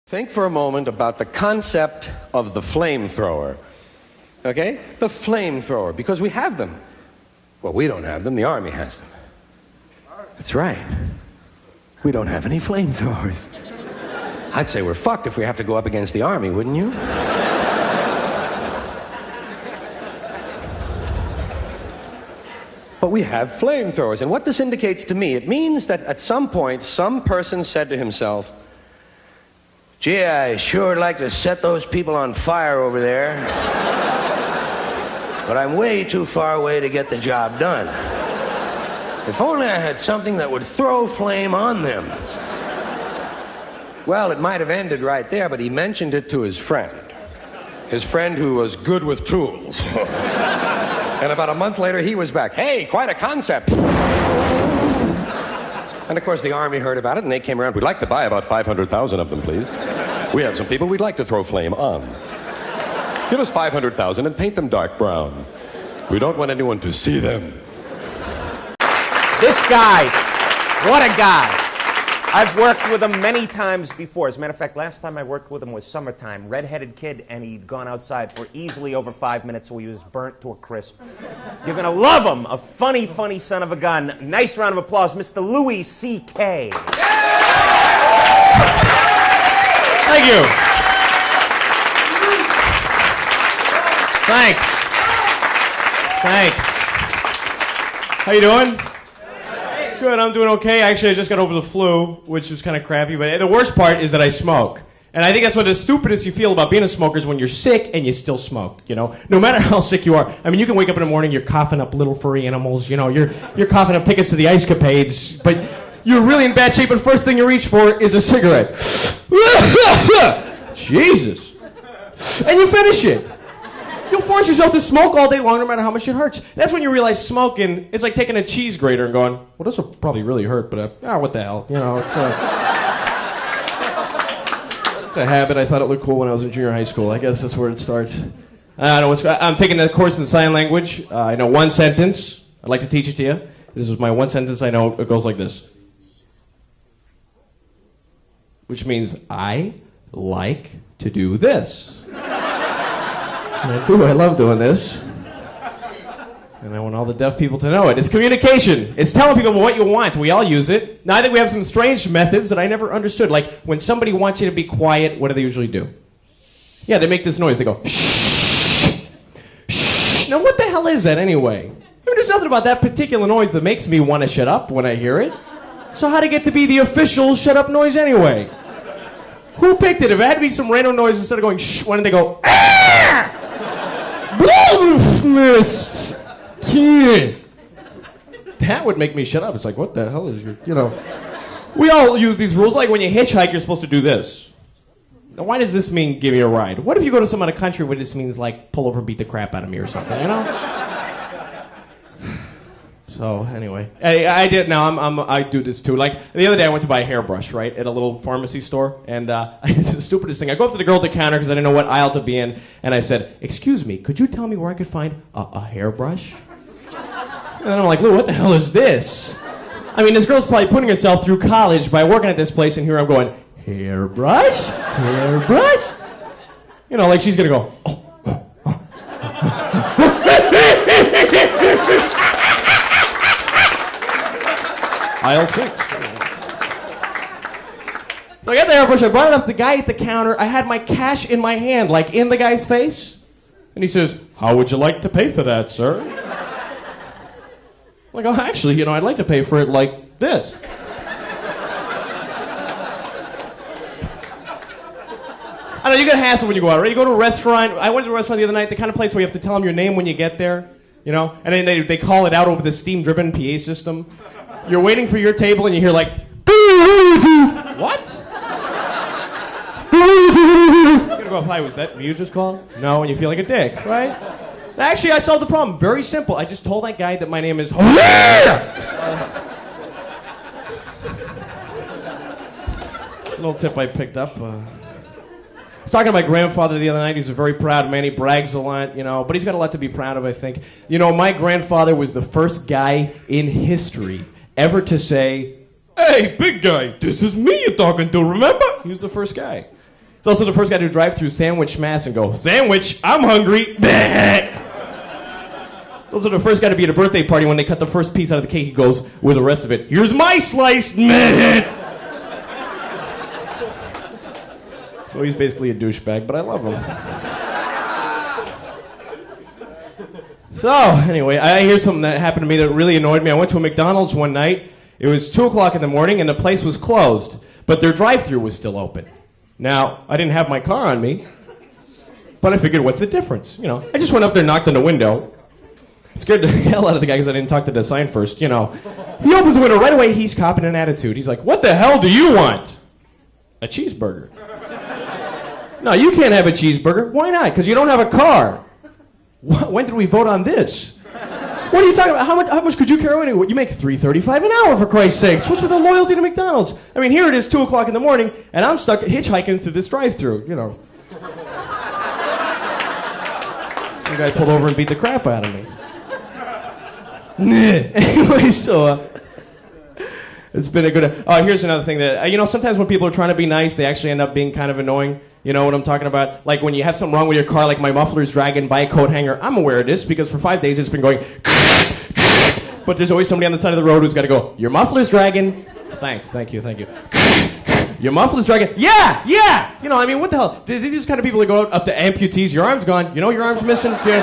Think for a moment about the concept of the flamethrower. Okay? The flamethrower, because we have them. Well, we don't have them, the Army has them. That's right. We don't have any flamethrowers. I'd say we're fucked if we have to go up against the Army, wouldn't you? But we have flamethrowers, and what this indicates to me, it means that at some point, some person said to himself, gee, I sure would like to set those people on fire over there. But I'm way too far away to get the job done. If only I had something that would throw flame on them. Well, it might have ended right there, but he mentioned it to his friend. His friend who was good with tools. And about a month later, he was back. Hey, quite a concept. And of course, the Army heard about it, and they came around. We'd like to buy about 500,000 of them, please. We have some people we'd like to throw flame on. Give us 500,000 and paint them dark brown. We don't want anyone to see them. This guy, what a guy. I've worked with him many times before. As a matter of fact, last time I worked with him was summertime. Red-headed kid, and he'd gone outside for easily over 5 minutes, so he was burnt to a crisp. You're gonna love him. A funny, funny son of a gun. Nice round of applause, Mr. Louis C.K. Thank you. Thanks. How you doing? Good, I'm doing okay. Actually, I just got over the flu, which was kind of crappy. But the worst part is that I smoke. And I think that's what the stupidest you feel about being a smoker is when you're sick and you still smoke, you know? No matter how sick you are. I mean, you can wake up in the morning, you're coughing up little furry animals, you know? You're coughing up tickets to the Ice Capades, but you're really in bad shape, and the first thing you reach for is a cigarette. Jesus. And you finish it. You'll force yourself to smoke all day long no matter how much it hurts. That's when you realize smoking is like taking a cheese grater and going, well, this will probably really hurt, but what the hell? You know, it's a habit. I thought it looked cool when I was in junior high school. I guess that's where it starts. I'm taking a course in sign language. I know one sentence. I'd like to teach it to you. This is my one sentence I know. It goes like this. Which means I like to do this. And I do. I love doing this. And I want all the deaf people to know it. It's communication. It's telling people what you want. We all use it. Now, I think we have some strange methods that I never understood. Like, when somebody wants you to be quiet, what do they usually do? Yeah, they make this noise. They go, shh, shh. Now, what the hell is that anyway? I mean, there's nothing about that particular noise that makes me want to shut up when I hear it. So how'd it get to be the official shut up noise anyway? Who picked it? If it had to be some random noise instead of going shh, why didn't they go ah? That would make me shut up. It's like, what the hell is your, you know. We all use these rules. Like when you hitchhike, you're supposed to do this. Now, why does this mean give me a ride? What if you go to some other country where this means like pull over and beat the crap out of me or something, you know? So anyway, I did. Now I do this too. Like the other day, I went to buy a hairbrush, right, at a little pharmacy store, and it's the stupidest thing. I go up to the girl at the counter because I didn't know what aisle to be in, and I said, "Excuse me, could you tell me where I could find a hairbrush?" And then I'm like, "Lou, what the hell is this?" I mean, this girl's probably putting herself through college by working at this place, and here I'm going, "Hairbrush, hairbrush," you know, like she's gonna go, "Oh." Aisle 6. So I got the hairbrush, I brought it up to the guy at the counter. I had my cash in my hand, like in the guy's face. And he says, "How would you like to pay for that, sir?" I'm like, "Oh, actually, you know, I'd like to pay for it like this." I know, you get hassle when you go out, right? You go to a restaurant. I went to a restaurant the other night, the kind of place where you have to tell them your name when you get there, you know? And then they call it out over the steam-driven PA system. You're waiting for your table and you hear like, what? You're gonna go, "Hi, was that you just called?" No, and you feel like a dick, right? Actually, I solved the problem. Very simple. I just told that guy that my name is little tip I picked up. I was talking to my grandfather the other night. He's a very proud man. He brags a lot, you know, but he's got a lot to be proud of, I think. You know, my grandfather was the first guy in history ever to say, "Hey, big guy, this is me you're talking to, remember?" He was the first guy. He's also the first guy to drive through Sandwich, Mass. and go, "Sandwich, I'm hungry." He's also the first guy to be at a birthday party when they cut the first piece out of the cake. He goes, with the rest of it, "Here's my slice." So he's basically a douchebag, but I love him. So, anyway, I hear something that happened to me that really annoyed me. I went to a McDonald's one night. It was 2 o'clock in the morning, and the place was closed, but their drive-thru was still open. Now, I didn't have my car on me, but I figured, what's the difference? You know, I just went up there, knocked on the window, scared the hell out of the guy because I didn't talk to the sign first, you know. He opens the window right away. He's copping an attitude. He's like, "What the hell do you want?" "A cheeseburger." "No, you can't have a cheeseburger." "Why not?" "Because you don't have a car." When did we vote on this? What are you talking about? How much could you carry anyway? You make $3.35 an hour, for Christ's sakes. What's with the loyalty to McDonald's? I mean, here it is, 2 o'clock in the morning, and I'm stuck hitchhiking through this drive-thru, you know. Some guy pulled over and beat the crap out of me. Anyway, so it's been a good... here's another thing that... you know, sometimes when people are trying to be nice, they actually end up being kind of annoying. You know what I'm talking about? Like when you have something wrong with your car, like my muffler's dragging by a coat hanger. I'm aware of this because for 5 days it's been going... But there's always somebody on the side of the road who's got to go, "Your muffler's dragging." Thanks, thank you. "Your muffler's dragging." Yeah. You know, I mean, what the hell? These kind of people that go up to amputees. "Your arm's gone. You know your arm's missing. Yeah.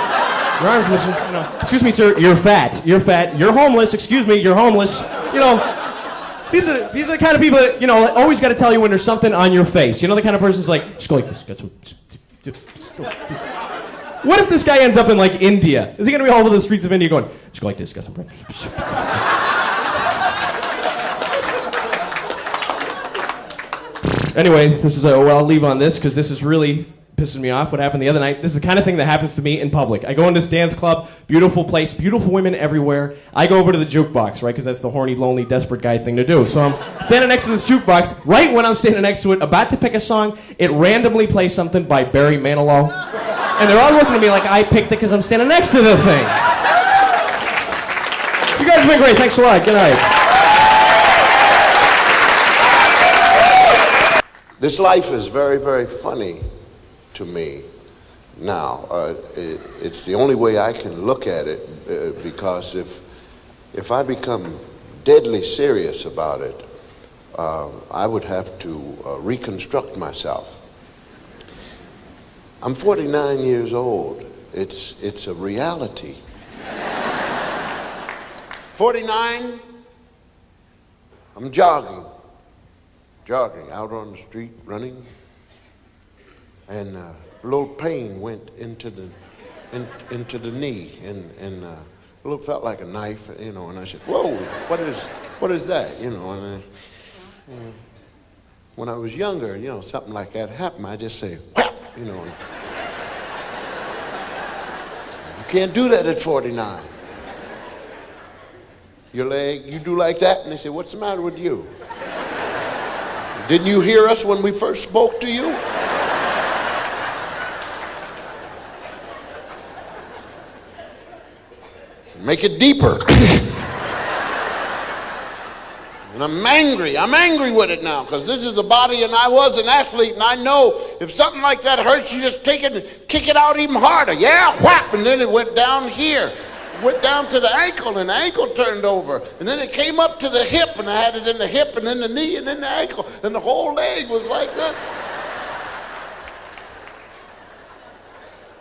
Your arm's missing. You know. Excuse me, sir. You're fat. You're homeless. Excuse me. You're homeless." You know. These are the kind of people that, you know, always got to tell you when there's something on your face. You know the kind of person's like, "Just go like this. Got some." What if this guy ends up in like India? Is he going to be all over the streets of India going, "Just go like this. Got some bread." Anyway, this is well, I'll leave on this because this is really pissing me off. What happened the other night? This is the kind of thing that happens to me in public. I go into this dance club, beautiful place, beautiful women everywhere. I go over to the jukebox, right? Because that's the horny, lonely, desperate guy thing to do. So I'm standing next to this jukebox. Right when I'm standing next to it, about to pick a song, it randomly plays something by Barry Manilow. And they're all looking at me like I picked it because I'm standing next to the thing. You guys have been great. Thanks a lot. Good night. This life is very, very funny to me now. It's the only way I can look at it because if I become deadly serious about it, I would have to reconstruct myself. I'm 49 years old. It's a reality. 49, I'm jogging out on the street, running, and a little pain went into the knee, and a little felt like a knife, you know. And I said, "Whoa, what is that?" You know. And when I was younger, you know, something like that happened, I just say, "Whap," you know. You can't do that at 49. Your leg, you do like that, and they say, "What's the matter with you? Didn't you hear us when we first spoke to you?" Make it deeper. And I'm angry with it now, because this is the body, and I was an athlete, and I know if something like that hurts, you just take it and kick it out even harder. Yeah, whap, and then it went down here. Went down to the ankle, and the ankle turned over, and then it came up to the hip, and I had it in the hip, and then the knee, and then the ankle, and the whole leg was like this.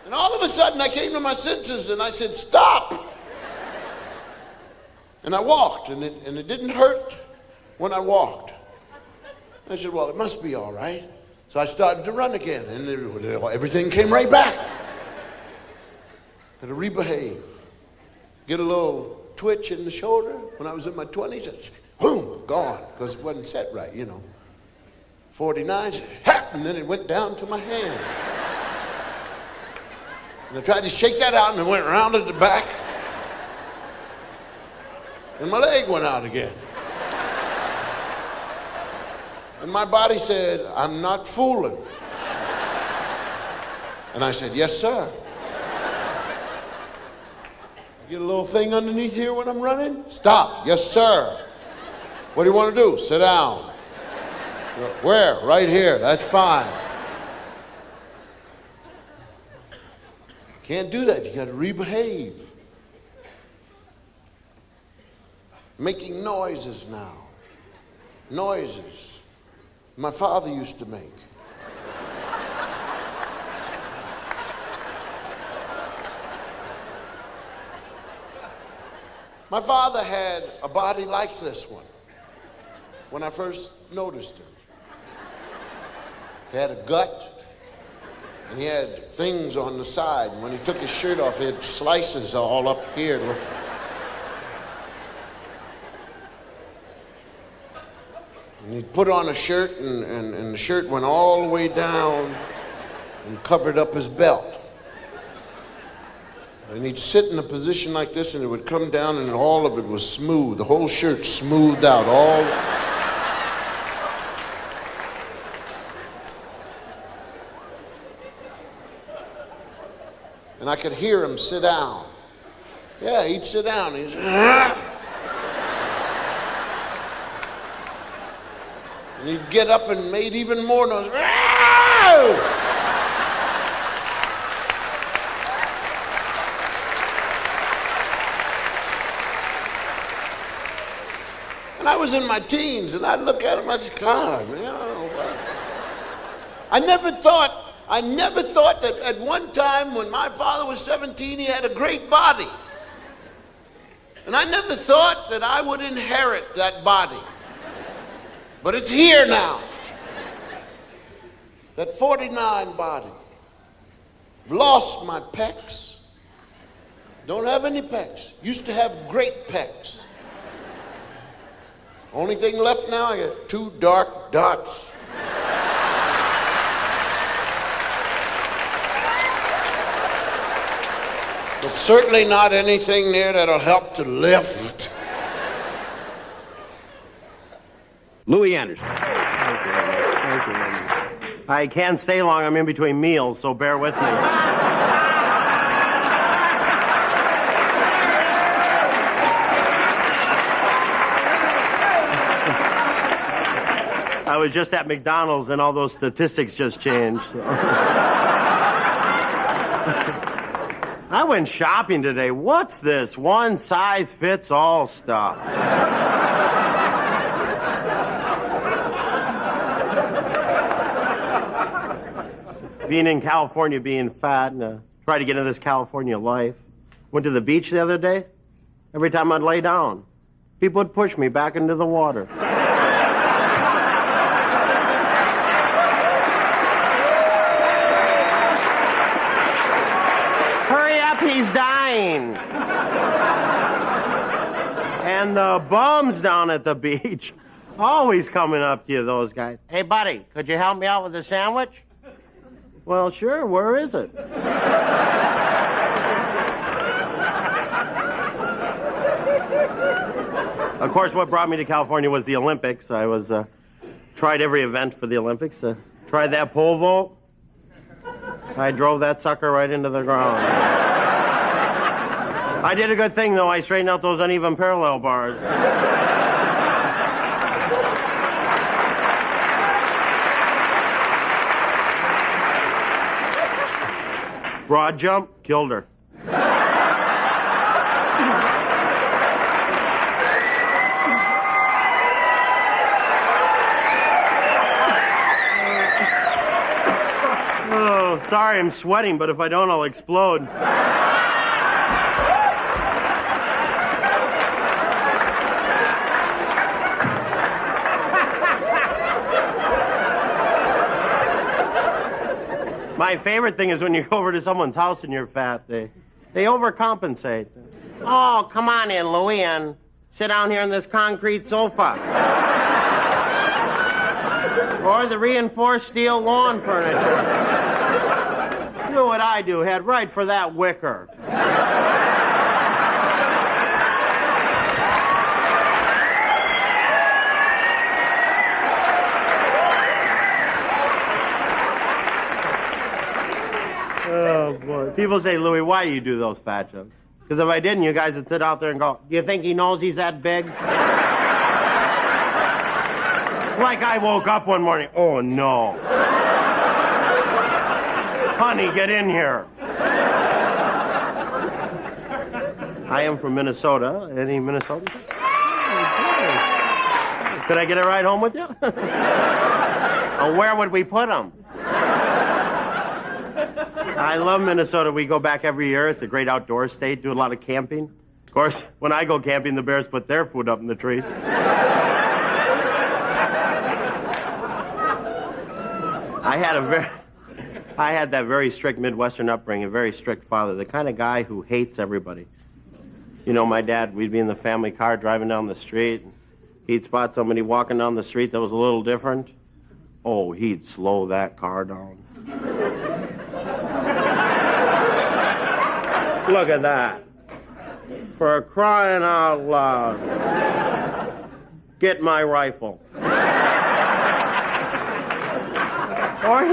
And all of a sudden I came to my senses, and I said, "Stop!" And I walked, and it didn't hurt when I walked. I said, "Well, it must be all right." So I started to run again, and everything came right back. Had to rebehave. Get a little twitch in the shoulder when I was in my 20s, it's boom, gone, because it wasn't set right, you know. 49, and then it went down to my hand. And I tried to shake that out, and it went around at the back. And my leg went out again. And my body said, "I'm not fooling." And I said, "Yes, sir." Get a little thing underneath here when I'm running? "Stop." "Yes, sir." "What do you want to do?" "Sit down." "Where?" "Right here." "That's fine." Can't do that. You got to rebehave. Making noises now. Noises my father used to make. My father had a body like this one when I first noticed him. He had a gut, and he had things on the side. And when he took his shirt off, he had slices all up here. And he'd put on a shirt, and the shirt went all the way down and covered up his belt. And he'd sit in a position like this, and it would come down, and all of it was smooth. The whole shirt smoothed out, all. And I could hear him sit down. Yeah, he'd sit down. He'd and he'd get up and made even more noise. And I was in my teens, and I'd look at him, I said, God, man, I don't know what. I never thought that at one time when my father was 17, he had a great body. And I never thought that I would inherit that body. But it's here now. That 49 body. Lost my pecs. Don't have any pecs. Used to have great pecs. Only thing left now, I got 2 dark dots. But certainly not anything there that'll help to lift. Louis Anderson. Thank you. I can't stay long. I'm in between meals, so bear with me. I was just at McDonald's and all those statistics just changed. So. I went shopping today. What's this? One size fits all stuff. Being in California, being fat, and try to get into this California life. Went to the beach the other day. Every time I'd lay down, people would push me back into the water. Hurry up, he's dying. And the bums down at the beach, always coming up to you, those guys. Hey, buddy, could you help me out with a sandwich? Well, sure, where is it? Of course, what brought me to California was the Olympics. I tried every event for the Olympics. Tried that pole vault. I drove that sucker right into the ground. I did a good thing, though. I straightened out those uneven parallel bars. Broad jump, killed her. Oh, sorry, I'm sweating, but if I don't, I'll explode. My favorite thing is when you go over to someone's house and you're fat, they overcompensate. Oh, come on in, Louie, and sit down here on this concrete sofa. Or the reinforced steel lawn furniture. Do what I do, head right for that wicker. Oh, boy. People say, Louie, why do you do those fat jokes? Because if I didn't, you guys would sit out there and go, do you think he knows he's that big? Like I woke up one morning, oh, no. Honey, get in here. I am from Minnesota. Any Minnesotans? Could I get a ride home with you? Oh, where would we put them? I love Minnesota. We go back every year. It's a great outdoor state. Do a lot of camping. Of course, when I go camping, the bears put their food up in the trees. I had that very strict Midwestern upbringing, a very strict father, the kind of guy who hates everybody. You know, my dad, we'd be in the family car driving down the street. He'd spot somebody walking down the street that was a little different. Oh, he'd slow that car down. Look at that. For crying out loud. Get my rifle. Or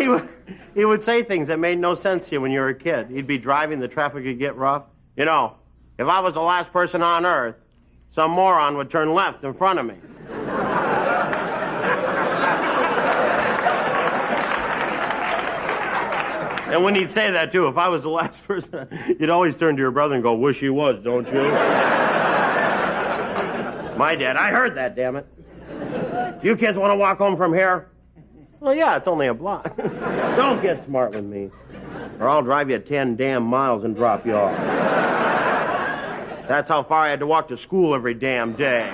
he would say things that made no sense to you when you were a kid. He'd be driving, the traffic would get rough. You know, if I was the last person on earth, some moron would turn left in front of me. And when he'd say that, too, if I was the last person, you'd always turn to your brother and go, wish he was, don't you? My dad, I heard that, damn it. You kids want to walk home from here? Well, yeah, it's only a block. Don't get smart with me, or I'll drive you 10 damn miles and drop you off. That's how far I had to walk to school every damn day.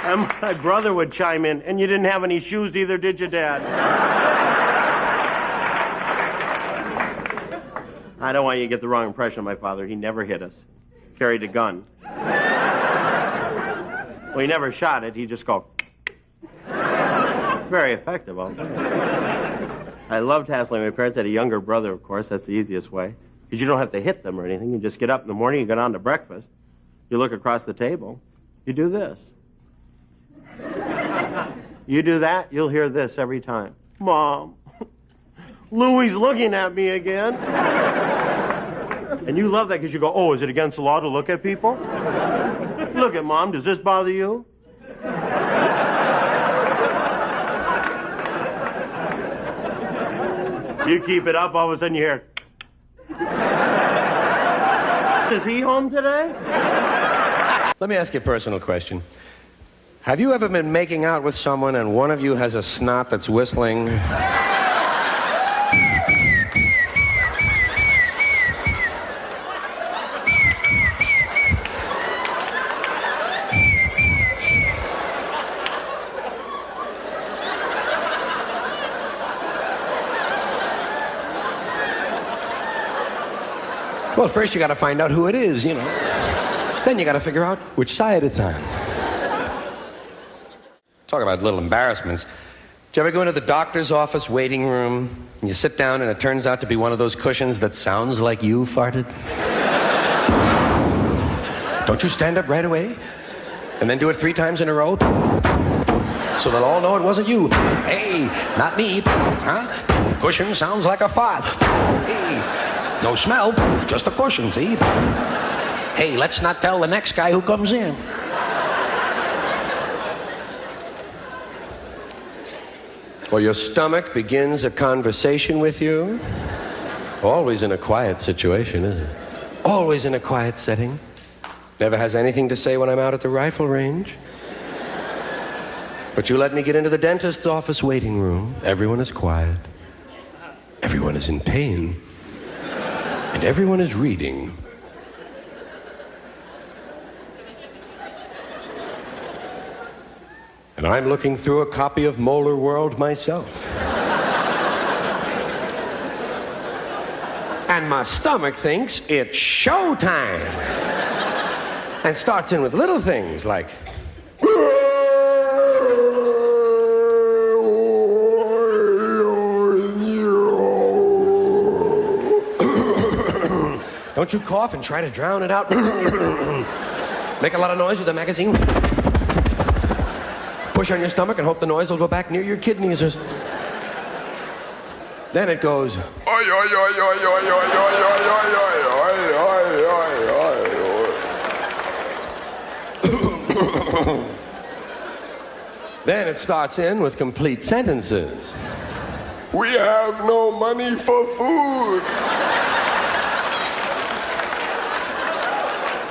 And my brother would chime in, and you didn't have any shoes either, did you, Dad? I don't want you to get the wrong impression of my father. He never hit us. Carried a gun. Well, he never shot it. He just go. Very effective, I'll tell you. I loved hassling my parents. I had a younger brother, of course. That's the easiest way. Because you don't have to hit them or anything. You just get up in the morning, you go down to breakfast. You look across the table. You do this. You do that, you'll hear this every time. Mom, Louie's looking at me again. And you love that because you go, oh, is it against the law to look at people? Look at Mom, does this bother you? You keep it up, all of a sudden you hear, is he home today? Let me ask you a personal question. Have you ever been making out with someone and one of you has a snot that's whistling? Well, first you got to find out who it is, you know. Then you got to figure out which side it's on. Talk about little embarrassments. Did you ever go into the doctor's office waiting room, and you sit down and it turns out to be one of those cushions that sounds like you farted? Don't you stand up right away and then do it 3 times in a row so they'll all know it wasn't you? Hey, not me. Huh? Cushion sounds like a fart. Hey, no smell, just a cushion, see? Hey, let's not tell the next guy who comes in. Or your stomach begins a conversation with you. Always in a quiet situation, isn't it? Always in a quiet setting. Never has anything to say when I'm out at the rifle range. But you let me get into the dentist's office waiting room. Everyone is quiet. Everyone is in pain. And everyone is reading. And I'm looking through a copy of Molar World myself. And my stomach thinks it's showtime. And starts in with little things like, don't you cough and try to drown it out. Make a lot of noise with the magazine. Push on your stomach and hope the noise will go back near your kidneys. Then it goes. Then it starts in with complete sentences. We have no money for food.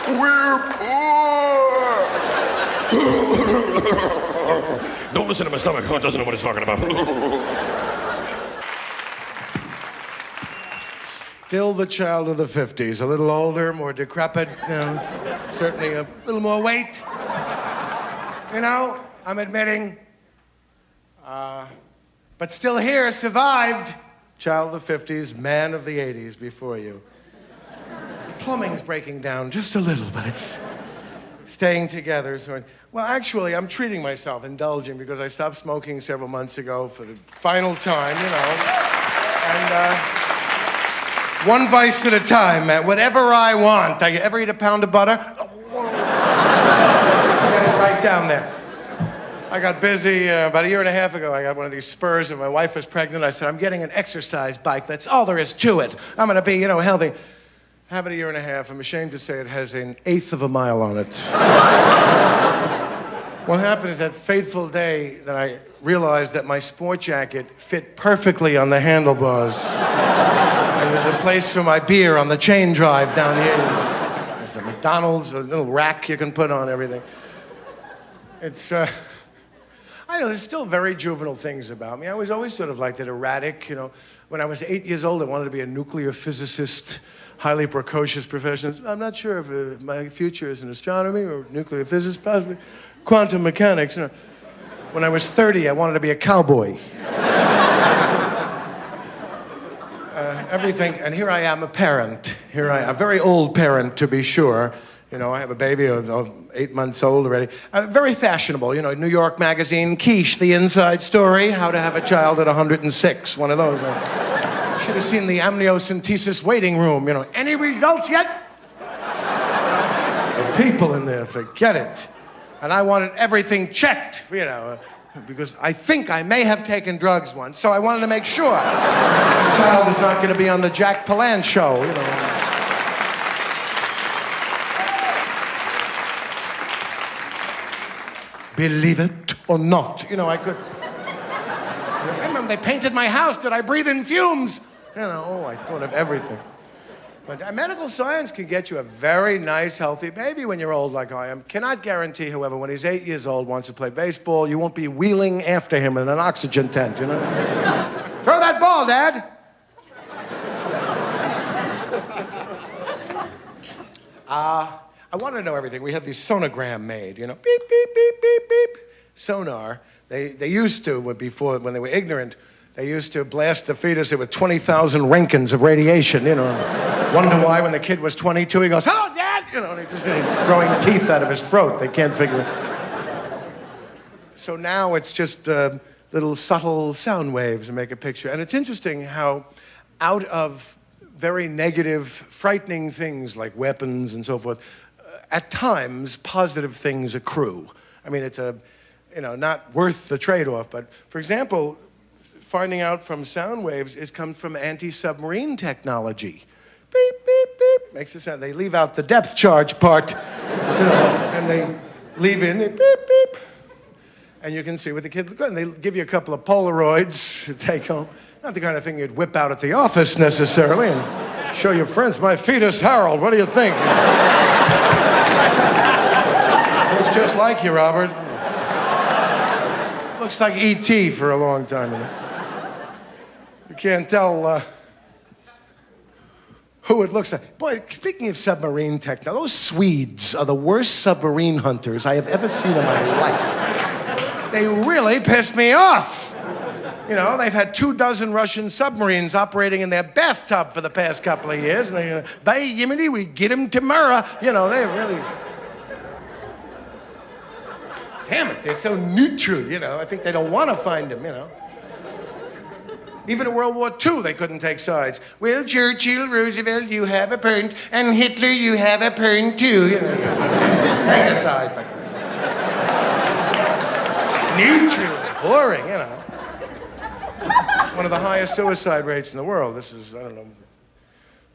We're poor. Don't listen to my stomach. Oh, it doesn't know what it's talking about. Still the child of the 50s, a little older, more decrepit, certainly a little more weight. I'm admitting. But still here, survived. Child of the 50s, man of the 80s before you. Plumbing's breaking down just a little, but it's staying together. Well, actually, I'm treating myself, indulging, because I stopped smoking several months ago for the final time, And one vice at a time, man. Whatever I want. You ever eat a pound of butter? Get it right down there. I got busy about a year and a half ago. I got one of these spurs, and my wife was pregnant. I said, I'm getting an exercise bike. That's all there is to it. I'm going to be, healthy. Have it a year and a half. I'm ashamed to say it has an eighth of a mile on it. What happened is that fateful day that I realized that my sport jacket fit perfectly on the handlebars. And there's a place for my beer on the chain drive down here. There's a McDonald's, a little rack you can put on everything. It's, I know, there's still very juvenile things about me. I was always sort of like that erratic, When I was 8 years old, I wanted to be a nuclear physicist, highly precocious profession. I'm not sure if my future is in astronomy or nuclear physics, possibly quantum mechanics. When I was 30, I wanted to be a cowboy. Everything, and here I am, a parent. A very old parent, to be sure. I have a baby of 8 months old already. Very fashionable, New York Magazine, Quiche, the inside story, how to have a child at 106, one of those. Should have seen the amniocentesis waiting room, Any results yet? The people in there, forget it. And I wanted everything checked, because I think I may have taken drugs once, so I wanted to make sure. The child is not going to be on the Jack Palance show, Believe it or not, I could. I remember they painted my house. Did I breathe in fumes? I thought of everything. But medical science can get you a very nice, healthy baby when you're old like I am. Cannot guarantee, however, when he's 8 years old, wants to play baseball, you won't be wheeling after him in an oxygen tent, Throw that ball, Dad! I want to know everything. We have these sonogram made, beep, beep, beep, beep, beep. Sonar. They used to, before, when they were ignorant, they used to blast the fetus with 20,000 Rankins of radiation, Wonder why when the kid was 22, he goes, hello, Dad! And he's just growing teeth out of his throat. They can't figure it. So now it's just little subtle sound waves and make a picture. And it's interesting how out of very negative, frightening things like weapons and so forth, at times, positive things accrue. I mean, it's not worth the trade-off, but for example, finding out from sound waves comes from anti-submarine technology. Beep, beep, beep, makes a sound. They leave out the depth charge part, and they leave in beep, beep, and you can see what the kid, and they give you a couple of Polaroids to take home. Not the kind of thing you'd whip out at the office necessarily and show your friends, my fetus Harold, what do you think? Looks just like you, Robert. Looks like E.T. for a long time. You can't tell who it looks like. Boy, speaking of submarine tech, now those Swedes are the worst submarine hunters I have ever seen in my life. They really pissed me off. They've had 24 Russian submarines operating in their bathtub for the past couple of years. And they, by Yiminy, we get them tomorrow. They really... Damn it, they're so neutral, I think they don't want to find them, Even in World War II, they couldn't take sides. Well, Churchill, Roosevelt, you have a point, and Hitler, you have a point too. Take a side. Neutral, boring, One of the highest suicide rates in the world. This is, I don't know,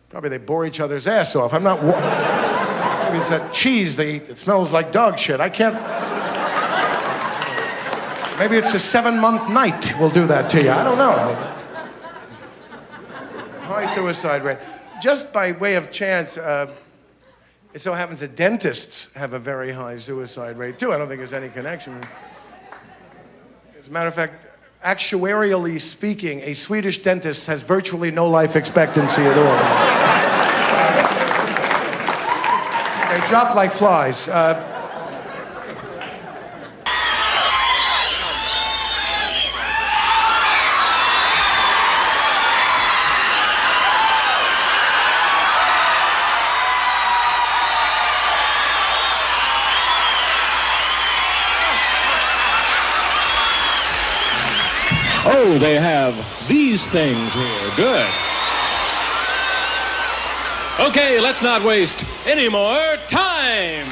probably they bore each other's ass off. I'm not... Maybe it's that cheese they eat that smells like dog shit. I can't... Maybe it's a 7-month night will do that to you. I don't know. High suicide rate. Just by way of chance, It so happens that dentists have a very high suicide rate, too. I don't think there's any connection. As a matter of fact, actuarially speaking, a Swedish dentist has virtually no life expectancy at all. They drop like flies. Oh, they have these things here. Good. Okay, let's not waste any more time.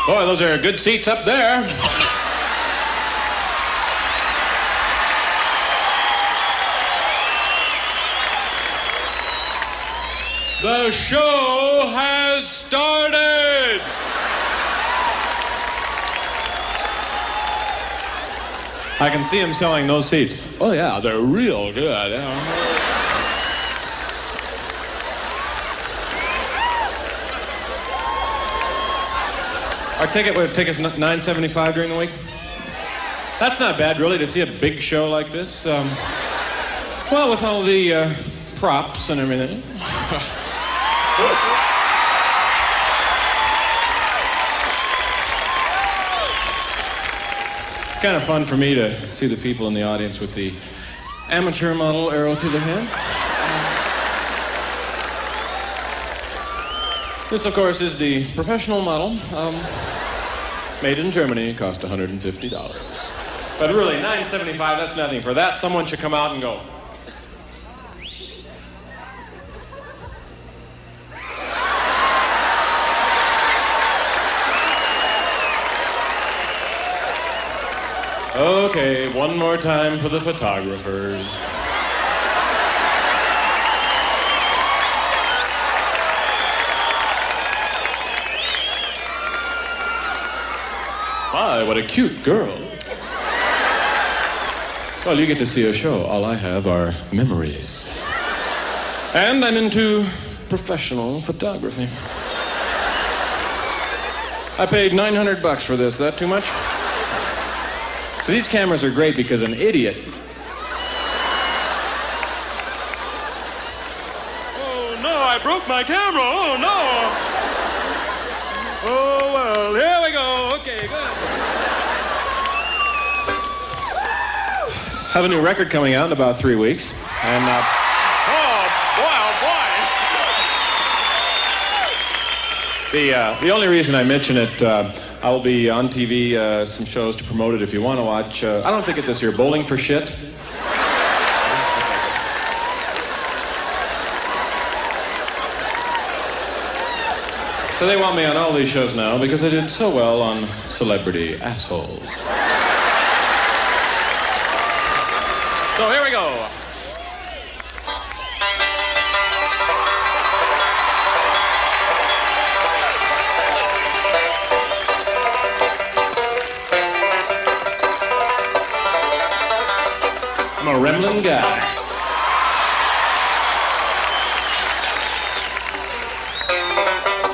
Boy, those are good seats up there. The show has started! I can see him selling those seats. Oh yeah, they're real good. Our ticket would take us $9.75 during the week. That's not bad, really, to see a big show like this. Well, with all the props and everything. It's kind of fun for me to see the people in the audience with the amateur model arrow through their head. This, of course, is the professional model. Made in Germany, cost $150. But really, $9.75, that's nothing. For that, someone should come out and go, okay, one more time for the photographers. My, what a cute girl. Well, you get to see a show. All I have are memories. And I'm into professional photography. I paid $900 for this. That too much? So these cameras are great because an idiot. Oh no, I broke my camera. Oh no. Oh well, here we go. Okay, good. Have a new record coming out in about 3 weeks. And oh boy. The only reason I mention it, I will be on TV, some shows to promote it if you want to watch. I don't think it this year, Bowling for Shit. So they want me on all these shows now because I did so well on Celebrity Assholes. So here we go. I'm a Remlin guy.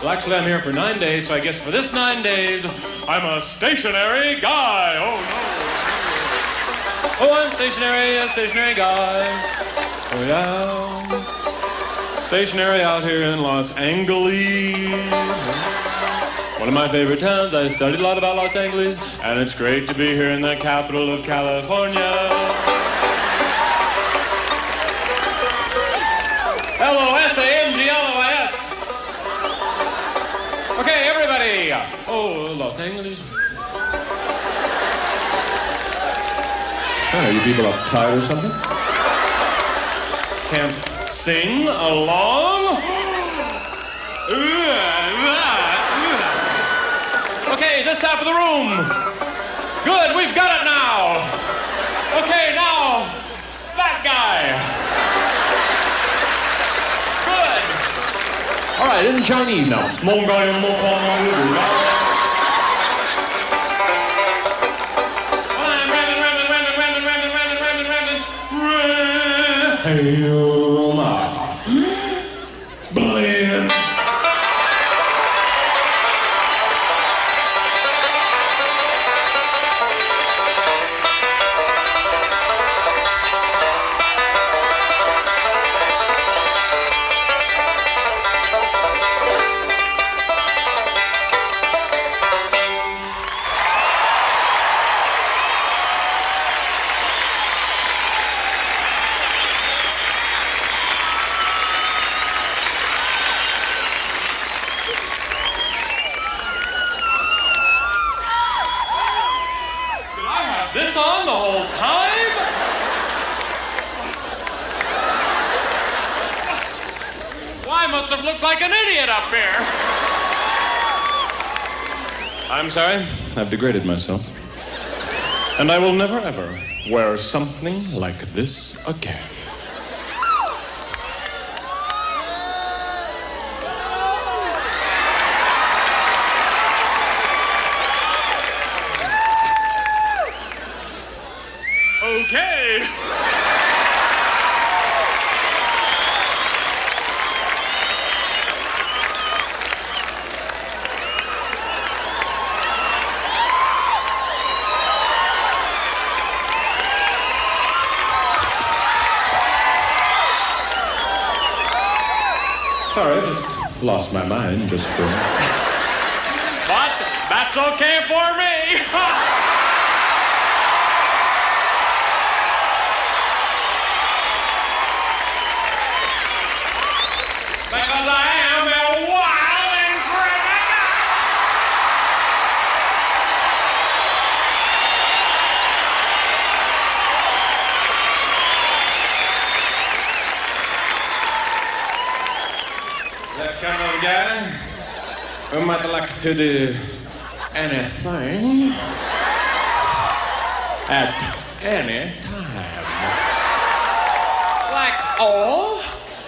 Well, actually, I'm here for 9 days, so I guess for this 9 days, I'm a stationary guy. Oh, no. Oh, I'm stationary, a stationary guy. Oh, yeah. Stationary out here in Los Angeles. One of my favorite towns. I studied a lot about Los Angeles, and it's great to be here in the capital of California. L-O-S-A-N-G-L-O-I-S. Okay, everybody. Oh, Los Angeles. Are you people uptight or something? Can't sing along? Okay, this half of the room. Good, we've got it now. Okay, now, that guy. Good. All right, in Chinese now. Blend. This on the whole time? Well, I must have looked like an idiot up here. I'm sorry, I've degraded myself. And I will never ever wear something like this again. Okay. Sorry, I just lost my mind just for a minute. But that's okay for me. Because I am a wild and crazy guy. That kind of guy who might like to do anything at any time. Like, oh,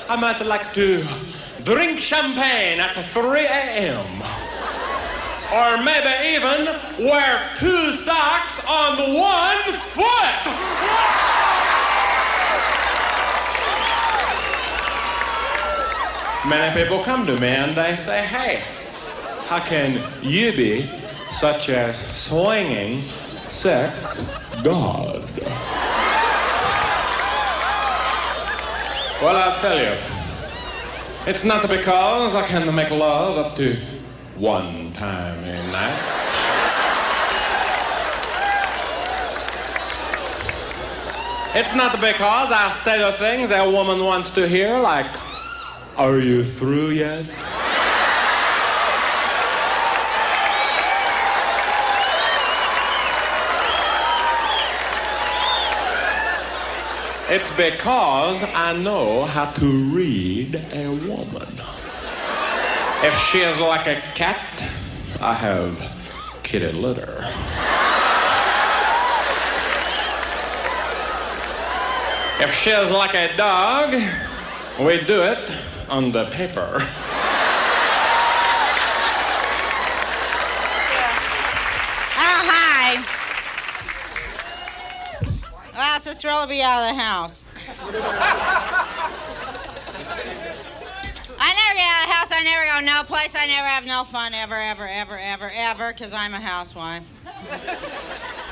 I might like to drink champagne at 3 a.m. Or maybe even wear 2 socks on the 1 foot. Many people come to me and they say, hey, how can you be such a swinging sex god? Well, I'll tell you. It's not because I can make love up to 1 time a night. It's not because I say the things a woman wants to hear, like, are you through yet? It's because I know how to read a woman. If she is like a cat, I have kitty litter. If she is like a dog, we do it on the paper. Oh, hi. Well, it's a thrill to be out of the house. I never get out of the house. I never go no place. I never have no fun ever, ever, ever, ever, ever, because I'm a housewife.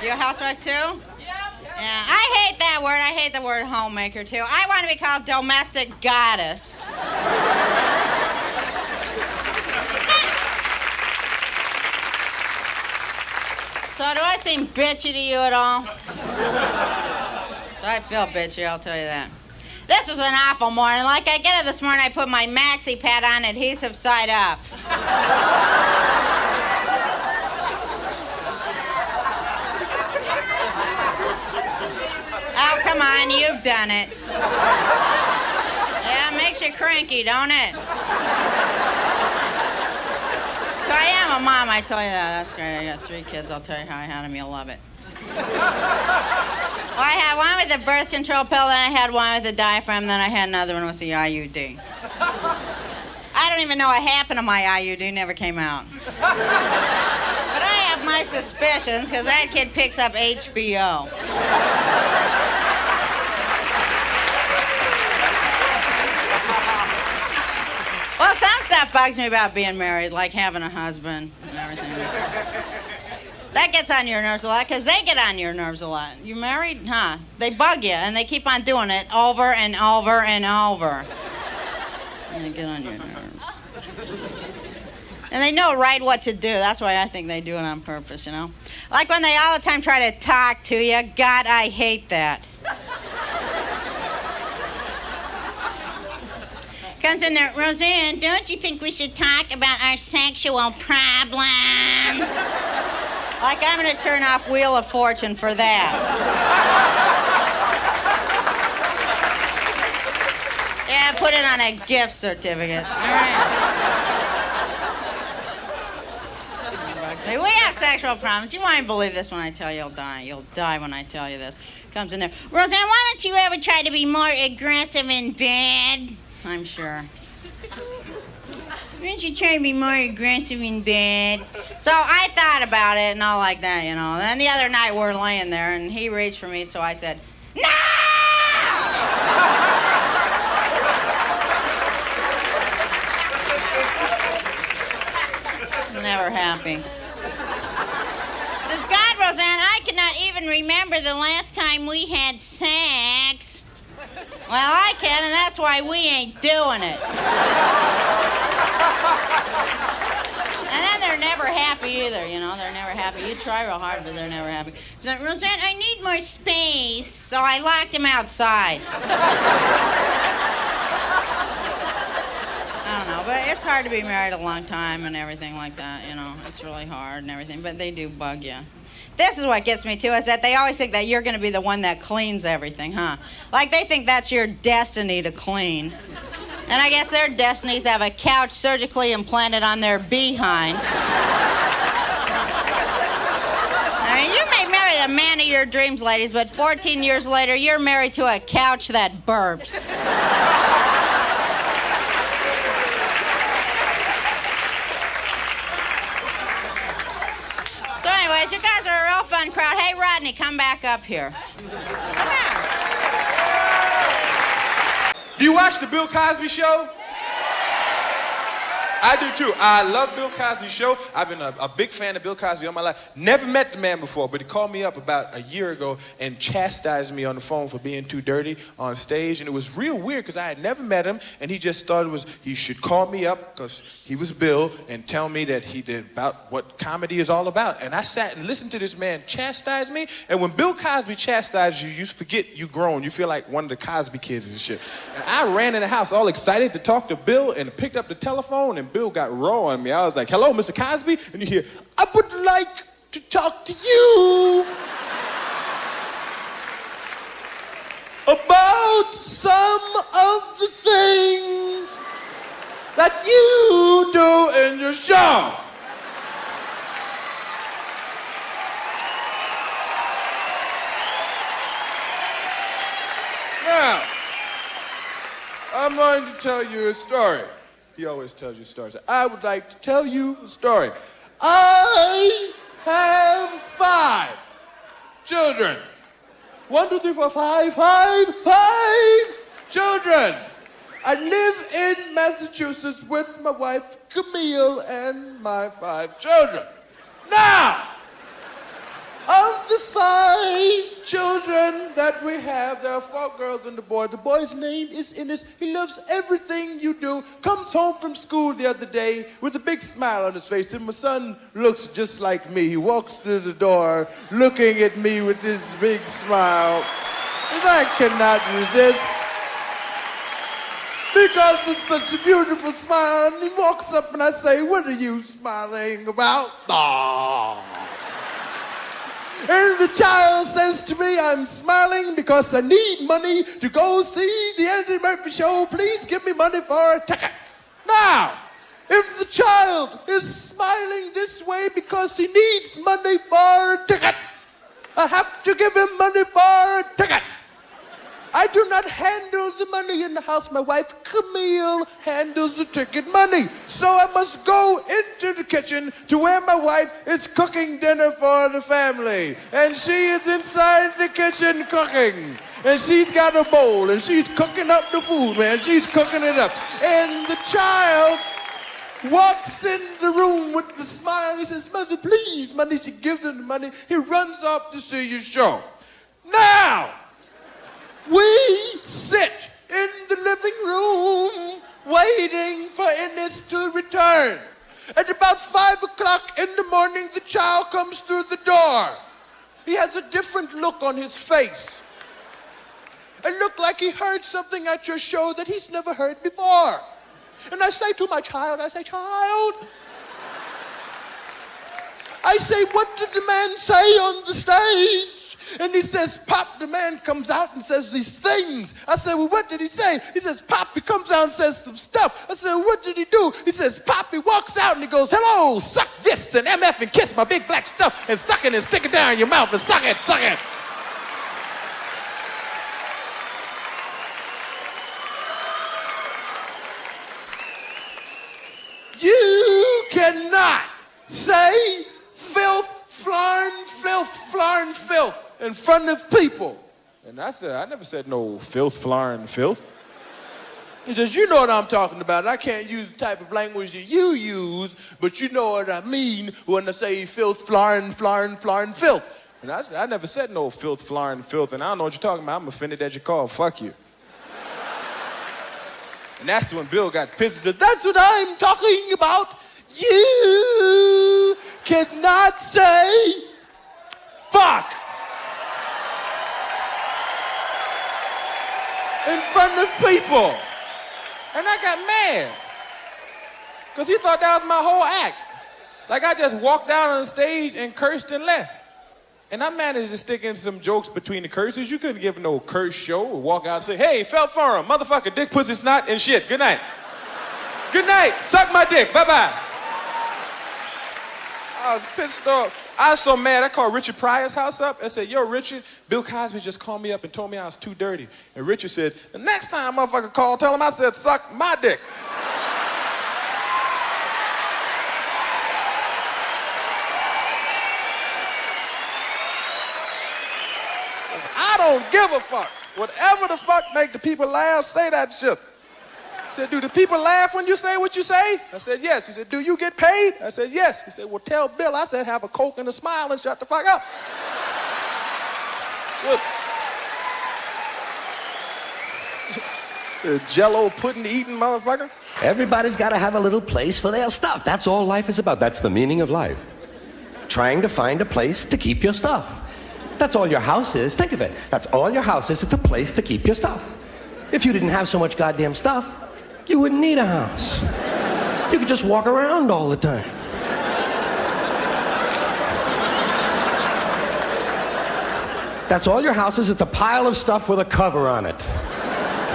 You a housewife, too? Yeah, I hate that word. I hate the word homemaker, too. I want to be called domestic goddess. So do I seem bitchy to you at all? I feel bitchy, I'll tell you that. This was an awful morning. Like, I get up this morning, I put my maxi pad on, adhesive side up. Oh, come on, you've done it. Yeah, it makes you cranky, don't it? So I am a mom, I tell you that. That's great. I got 3 kids. I'll tell you how I had them. You'll love it. Well, I had one with the birth control pill, then I had one with the diaphragm, then I had another one with the IUD. I I don't even know what happened to my IUD, never came out. But I have my suspicions because that kid picks up HBO. Well, some stuff bugs me about being married, like having a husband and everything. That gets on your nerves a lot, because they get on your nerves a lot. You married? Huh? They bug you, and they keep on doing it over and over and over. And they get on your nerves. And they know right what to do. That's why I think they do it on purpose, you know? Like when they all the time try to talk to you. God, I hate that. Comes in there, Roseanne, don't you think we should talk about our sexual problems? Like I'm gonna turn off Wheel of Fortune for that. Yeah, put it on a gift certificate. All right. We have sexual problems. You won't even believe this when I tell you you'll die. You'll die when I tell you this. Comes in there, Roseanne, why don't you ever try to be more aggressive in bed? I'm sure. Why don't you try to be more aggressive in bed? So I thought about it and all like that, you know. Then the other night we're laying there and he reached for me, so I said, no! Never happy. Says, God, Roseanne, I cannot even remember the last time we had sex. Well, I can, and that's why we ain't doing it. And then they're never happy either, you know. They're never happy. You try real hard, but they're never happy. So, Roseanne, I need more space, so I locked him outside. I don't know, but it's hard to be married a long time and everything like that, you know. It's really hard and everything, but they do bug you. This is what gets me, too, is that they always think that you're going to be the one that cleans everything, huh? Like, they think that's your destiny to clean. And I guess their destinies have a couch surgically implanted on their behind. I mean, you may marry the man of your dreams, ladies, but 14 years later, you're married to a couch that burps. So anyways, you guys are a real fun crowd. Hey, Rodney, come back up here. Come here. Do you watch the Bill Cosby Show? I do too. I love Bill Cosby Show. I've been a big fan of Bill Cosby all my life. Never met the man before, but he called me up about a year ago and chastised me on the phone for being too dirty on stage. And it was real weird because I had never met him, and he just thought he should call me up because he was Bill and tell me that he did about what comedy is all about. And I sat and listened to this man chastise me. And when Bill Cosby chastises you, you forget you grown. You feel like one of the Cosby kids and shit. And I ran in the house all excited to talk to Bill and picked up the telephone, and Bill got raw on me. I was like, hello, Mr. Cosby? And you hear, I would like to talk to you about some of the things that you do in your show. Now, I'm going to tell you a story. He always tells you stories. I would like to tell you a story. I have 5 children. 1, 2, 3, 4, 5 children. I live in Massachusetts with my wife, Camille, and my 5 children. Now, of the 5 children that we have, there are 4 girls and a boy. The boy's name is Innes. He loves everything you do. Comes home from school the other day with a big smile on his face, and my son looks just like me. He walks through the door looking at me with this big smile, and I cannot resist because it's such a beautiful smile. And he walks up and I say, what are you smiling about? Aww. And the child says to me, I'm smiling because I need money to go see the Eddie Murphy show. Please give me money for a ticket. Now, if the child is smiling this way because he needs money for a ticket, I have to give him money for a ticket. I do not handle the money in the house. My wife, Camille, handles the ticket money. So I must go into the kitchen to where my wife is cooking dinner for the family. And she is inside the kitchen cooking. And she's got a bowl, and she's cooking up the food, man. She's cooking it up. And the child walks in the room with the smile. He says, Mother, please, money. She gives him the money. He runs off to see your show. Now, we sit in the living room waiting for Ennis to return. At about 5 o'clock in the morning, the child comes through the door. He has a different look on his face. It looked like he heard something at your show that he's never heard before. And I say to my child, I say, child, I say, what did the man say on the stage? And he says, Pop. The man comes out and says these things. I said, well, what did he say? He says, Pop. He comes out and says some stuff. I said, well, what did he do? He says, Pop. He walks out and he goes, hello, suck this and MF and kiss my big black stuff and suck it and stick it down in your mouth and suck it, suck it. You cannot say filth, flarn, filth in front of people. And I said, I never said no filth, flarn, filth. He says, you know what I'm talking about. I can't use the type of language that you use, but you know what I mean when I say filth, flarn, filth. And I said, I never said no filth, flarn, filth, and I don't know what you're talking about. I'm offended that you called. Fuck you. And that's when Bill got pissed and said, that's what I'm talking about. You cannot say fuck in front of people. And I got mad. Because he thought that was my whole act. Like I just walked out on the stage and cursed and left. And I managed to stick in some jokes between the curses. You couldn't give no curse show or walk out and say, hey, felt forum, motherfucker, dick, pussy, snot, and shit. Good night. Good night. Suck my dick. Bye-bye. I was pissed off. I was so mad. I called Richard Pryor's house up and said, yo, Richard, Bill Cosby just called me up and told me I was too dirty. And Richard said, the next time motherfucker call, tell him I said, suck my dick. I don't give a fuck. Whatever the fuck make the people laugh, say that shit. He said, do the people laugh when you say what you say? I said, yes. He said, do you get paid? I said, yes. He said, well, tell Bill. I said, have a Coke and a smile and shut the fuck up. The Jell-O pudding eating motherfucker. Everybody's got to have a little place for their stuff. That's all life is about. That's the meaning of life. Trying to find a place to keep your stuff. That's all your house is. Think of it. That's all your house is. It's a place to keep your stuff. If you didn't have so much goddamn stuff, you wouldn't need a house. You could just walk around all the time. That's all your house is. It's a pile of stuff with a cover on it.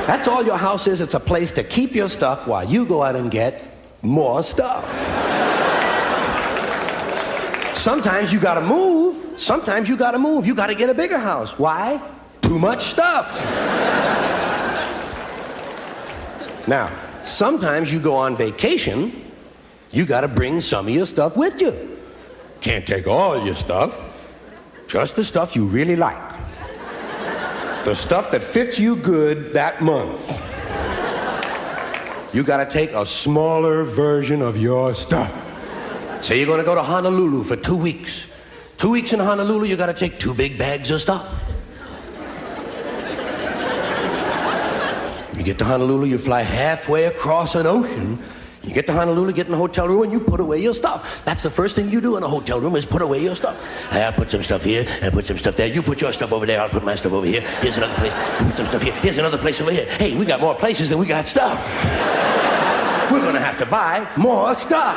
That's all your house is. It's a place to keep your stuff while you go out and get more stuff. Sometimes you gotta move. Sometimes you gotta move. You gotta get a bigger house. Why? Too much stuff. Now, sometimes you go on vacation. You gotta bring some of your stuff with you. Can't take all your stuff. Just the stuff you really like. The stuff that fits you good that month. You gotta take a smaller version of your stuff. Say you're gonna go to Honolulu for 2 weeks. 2 weeks in Honolulu, you gotta take 2 big bags of stuff. You get to Honolulu, you fly halfway across an ocean. You get to Honolulu, get in a hotel room, and you put away your stuff. That's the first thing you do in a hotel room is put away your stuff. I'll put some stuff here, I'll put some stuff there. You put your stuff over there, I'll put my stuff over here. Here's another place, you put some stuff here. Here's another place over here. Hey, we got more places than we got stuff. We're gonna have to buy more stuff.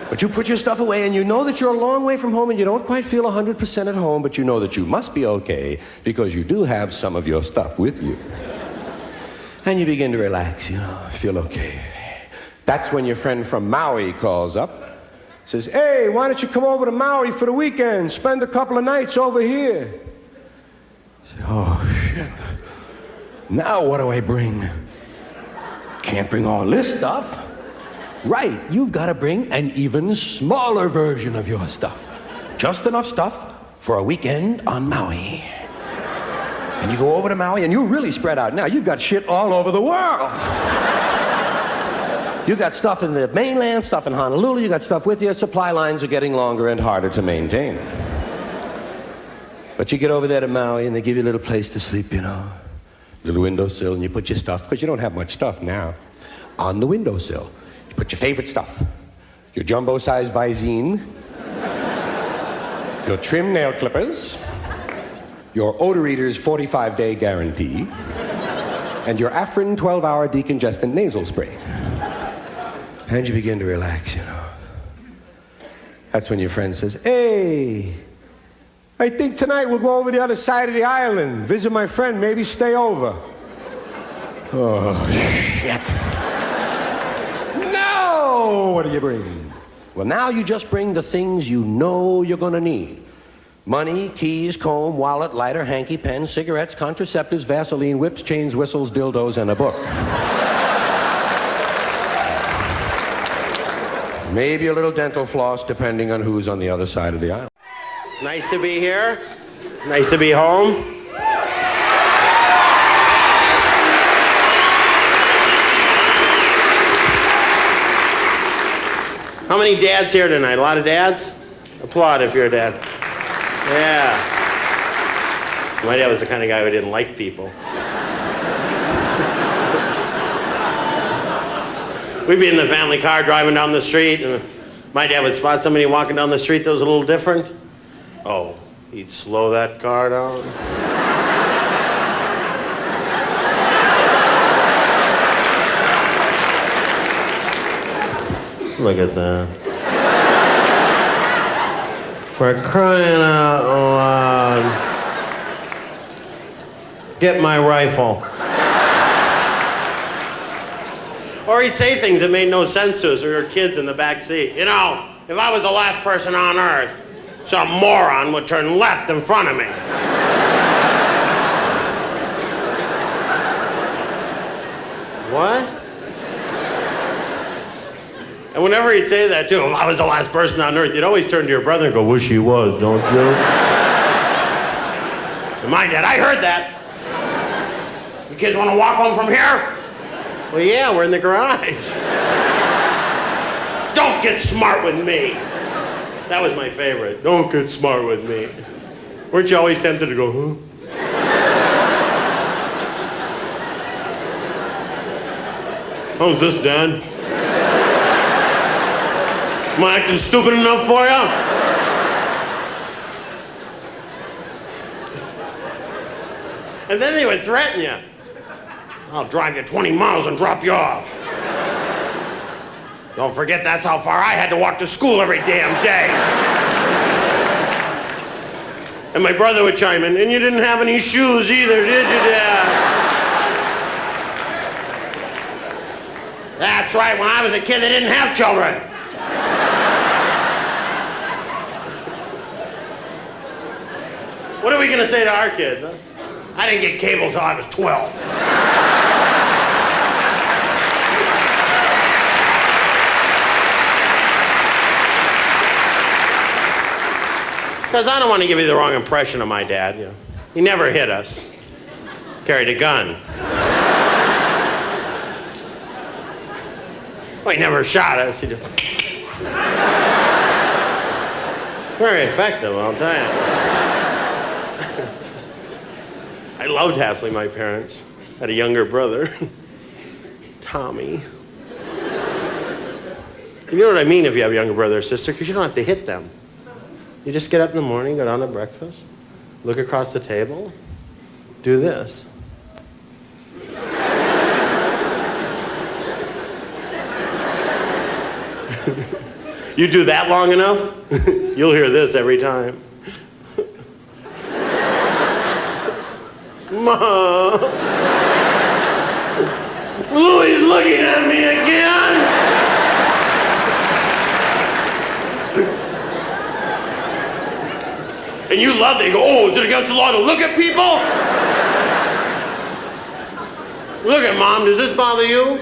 But you put your stuff away and you know that you're a long way from home and you don't quite feel 100% at home, but you know that you must be okay because you do have some of your stuff with you. And you begin to relax, you know, feel okay. That's when your friend from Maui calls up, says, hey, why don't you come over to Maui for the weekend, spend a couple of nights over here. Say, oh, shit. Now what do I bring? Can't bring all this stuff. Right, you've got to bring an even smaller version of your stuff. Just enough stuff for a weekend on Maui. And you go over to Maui and you really spread out. Now you've got shit all over the world. You got stuff in the mainland, stuff in Honolulu, you got stuff with you. Supply lines are getting longer and harder to maintain. But you get over there to Maui and they give you a little place to sleep, you know. Little windowsill, and you put your stuff, because you don't have much stuff now, on the windowsill. You put your favorite stuff. Your jumbo-sized Visine, your trim nail clippers, your Odor Eater's 45-day guarantee, and your Afrin 12-hour decongestant nasal spray. And you begin to relax, you know. That's when your friend says, hey, I think tonight we'll go over the other side of the island, visit my friend, maybe stay over. Oh, shit. No! What do you bring? Well, now you just bring the things you know you're gonna need. Money, keys, comb, wallet, lighter, hanky, pen, cigarettes, contraceptives, Vaseline, whips, chains, whistles, dildos, and a book. Maybe a little dental floss, depending on who's on the other side of the aisle. Nice to be here. Nice to be home. How many dads here tonight? A lot of dads? Applaud if you're a dad. Yeah. My dad was the kind of guy who didn't like people. We'd be in the family car driving down the street, and my dad would spot somebody walking down the street that was a little different. Oh, he'd slow that car down. Look at that. We're crying out loud. Get my rifle. Or he'd say things that made no sense to us. We were kids in the back seat. You know, if I was the last person on earth, some moron would turn left in front of me. What? And whenever he'd say that too, if I was the last person on earth, you'd always turn to your brother and go, wish he was, don't you? And my dad, I heard that. You kids want to walk home from here? Well, yeah, we're in the garage. Don't get smart with me. That was my favorite. Don't get smart with me. Weren't you always tempted to go, huh? How's this, Dad? Am I acting stupid enough for you? And then they would threaten you. I'll drive you 20 miles and drop you off. Don't forget that's how far I had to walk to school every damn day. And my brother would chime in, and you didn't have any shoes either, did you, Dad? That's right, when I was a kid, they didn't have children. What are we gonna say to our kids, huh? I didn't get cable till I was 12. Because I don't want to give you the wrong impression of my dad. You know. He never hit us. Carried a gun. Well, he never shot us. He just... Very effective, I'll tell you. I loved Halfley, my parents. I had a younger brother, Tommy. You know what I mean if you have a younger brother or sister, because you don't have to hit them. You just get up in the morning, go down to breakfast, look across the table, do this. You do that long enough, you'll hear this every time. Mom! Louie's looking at me again! And you love it. You go, oh, is it against the law to look at people? Look at Mom, does this bother you?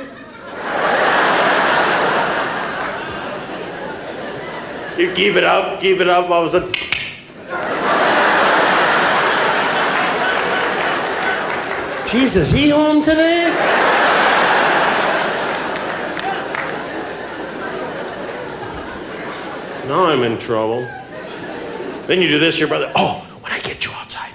You keep it up, all of a sudden. Jesus, he home today? Now I'm in trouble. Then you do this to your brother. Oh, when I get you outside.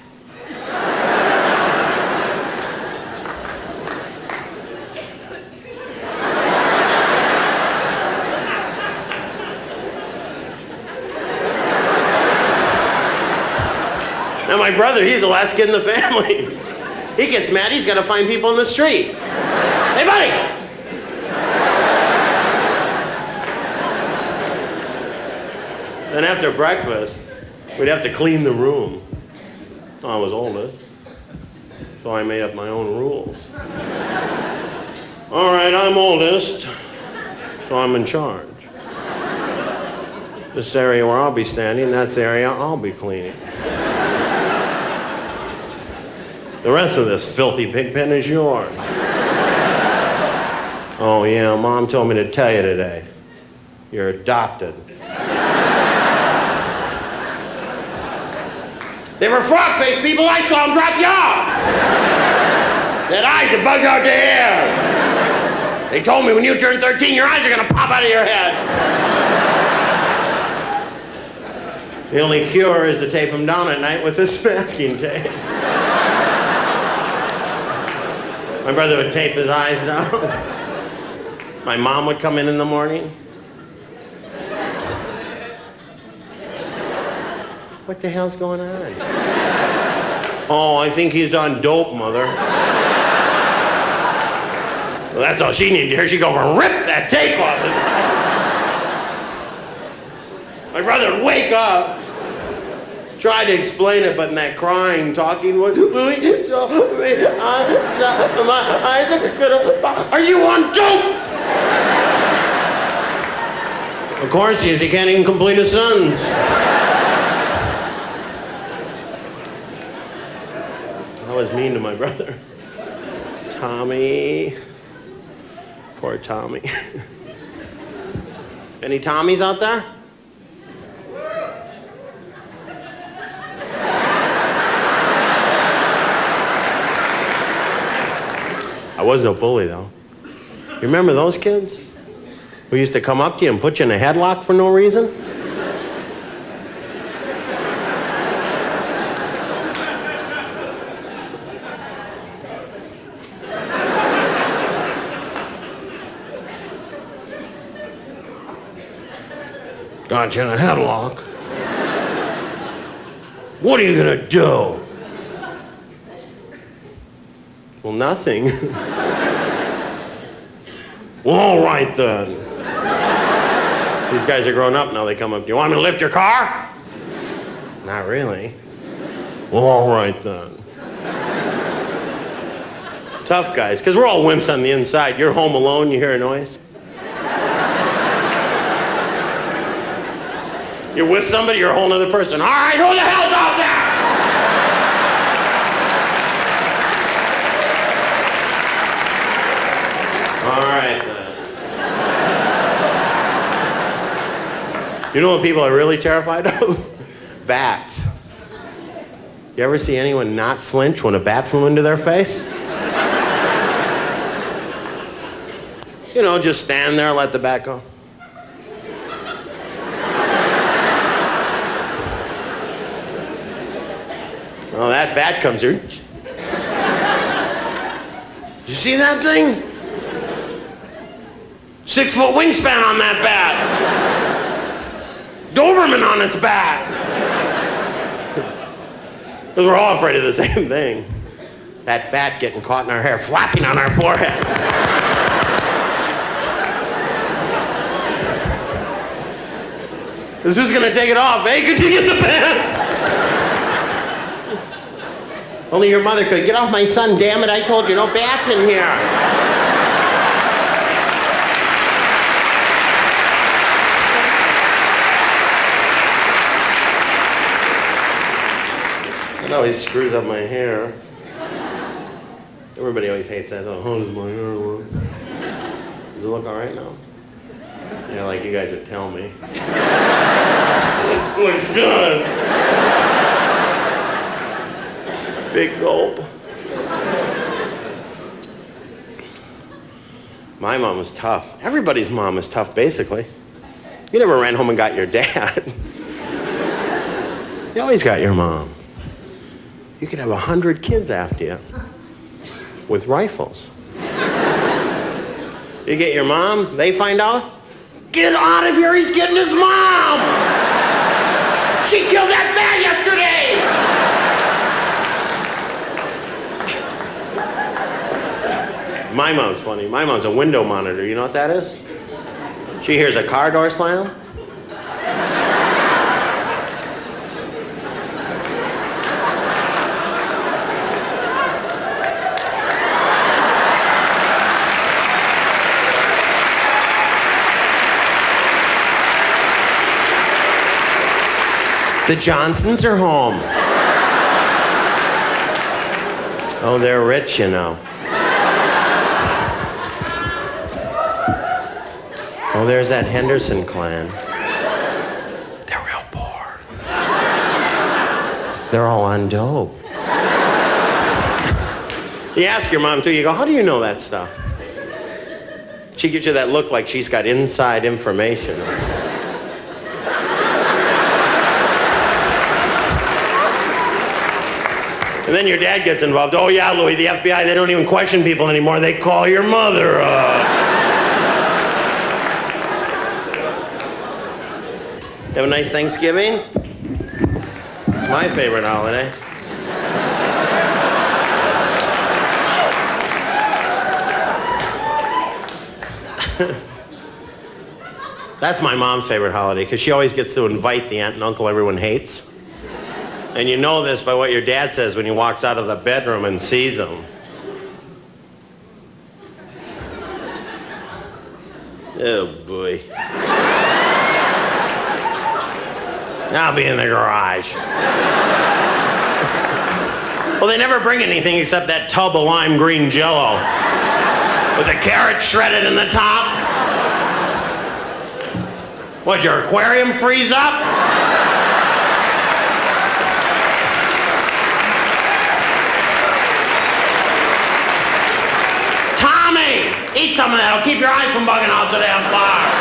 Now my brother, he's the last kid in the family. He gets mad, he's got to find people in the street. Hey, buddy! Then after breakfast, we'd have to clean the room. I was oldest, so I made up my own rules. All right, I'm oldest, so I'm in charge. This area where I'll be standing, that's the area I'll be cleaning. The rest of this filthy pig pen is yours. Oh yeah, Mom told me to tell you today. You're adopted. They were frog-faced people. I saw them drop you off. That eyes that bugged out your ear. They told me when you turn 13, your eyes are going to pop out of your head. The only cure is to tape them down at night with this masking tape. My brother would tape his eyes down. My mom would come in the morning. What the hell's going on? Oh, I think he's on dope, Mother. Well, that's all she needed to hear. She'd go over and rip that tape off. My brother would wake up, try to explain it, but in that crying, talking voice, my eyes are gonna... Are you on dope? Of course he is. He can't even complete a sentence. I was mean to my brother. Tommy. Poor Tommy. Any Tommies out there? I was no bully, though. You remember those kids who used to come up to you and put you in a headlock for no reason? Got you in a headlock. What are you gonna do? Well, nothing. Well, all right then. These guys are grown up now. They come up to you. Want me to lift your car? Not really. Well, all right then. Tough guys, because we're all wimps on the inside. You're home alone, you hear a noise. You're with somebody, you're a whole other person. All right, who the hell's out there? All right, then. You know what people are really terrified of? Bats. You ever see anyone not flinch when a bat flew into their face? You know, just stand there and let the bat go. Oh, that bat comes here. Did you see that thing? 6-foot wingspan on that bat. Doberman on its back. Because we're all afraid of the same thing. That bat getting caught in our hair, flapping on our forehead. This is gonna take it off. Hey, could you get the bat? Only your mother could. Get off my son, damn it. I told you, no bats in here. I know he screws up my hair. Everybody always hates that. Oh, how does my hair look? Does it look all right now? Yeah, like you guys would tell me. Looks good. Big gulp. My mom was tough. Everybody's mom is tough, basically. You never ran home and got your dad. You always got your mom. You could have 100 kids after you with rifles. You get your mom, they find out, get out of here, he's getting his mom! She killed that man yesterday! My mom's funny. My mom's a window monitor. You know what that is? She hears a car door slam. The Johnsons are home. Oh, they're rich, you know. Oh, there's that Henderson clan. They're real poor. They're all on dope. You ask your mom, too, you go, how do you know that stuff? She gives you that look like she's got inside information. And then your dad gets involved. Oh, yeah, Louis, the FBI, they don't even question people anymore. They call your mother up. Have a nice Thanksgiving? It's my favorite holiday. That's my mom's favorite holiday, because she always gets to invite the aunt and uncle everyone hates. And you know this by what your dad says when he walks out of the bedroom and sees them. Oh, boy. I'll be in the garage. Well, they never bring anything except that tub of lime green Jell-O with the carrot shredded in the top. What, your aquarium freeze up? Tommy, eat some of that. It'll keep your eyes from bugging out to that bar.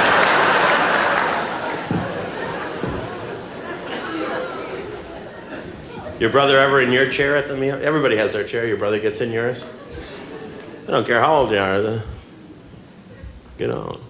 Your brother ever in your chair at the meal? Everybody has their chair. Your brother gets in yours? I don't care how old you are. Get on.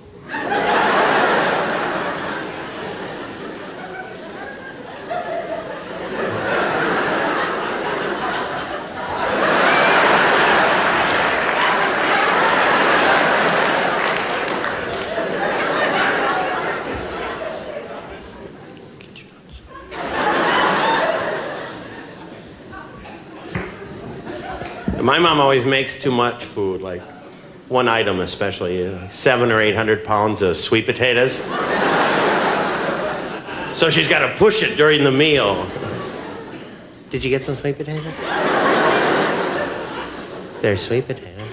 My mom always makes too much food, like one item especially, 700 or 800 pounds of sweet potatoes. So she's got to push it during the meal. Did you get some sweet potatoes? They're sweet potatoes.